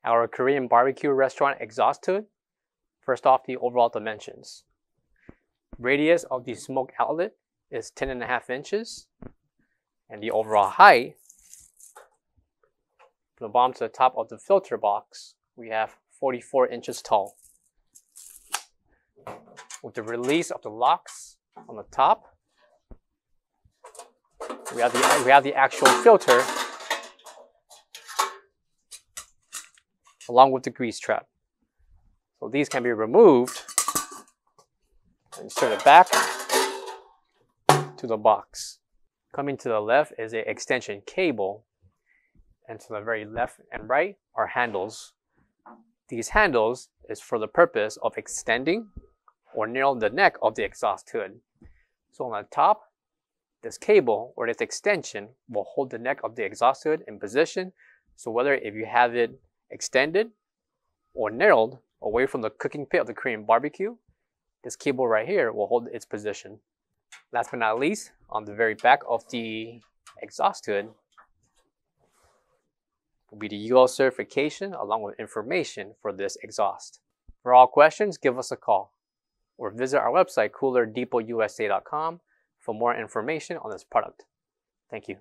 Our Korean barbecue restaurant exhaust hood. First off, the overall dimensions. Radius of the smoke outlet is 10.5 inches, and the overall height from the bottom to the top of the filter box, we have 44 inches tall. With the release of the locks on the top, we have the actual filter along with the grease trap. So these can be removed and insert it back to the box. Coming to the left is an extension cable, and to the very left and right are handles. These handles is for the purpose of extending or narrowing the neck of the exhaust hood. So on the top, this cable or this extension will hold the neck of the exhaust hood in position. So whether if you have it extended or narrowed away from the cooking pit of the Korean barbecue, this cable right here will hold its position. Last but not least, on the very back of the exhaust hood will be the UL certification along with information for this exhaust. For all questions, give us a call or visit our website coolerdepotUSA.com for more information on this product. Thank you.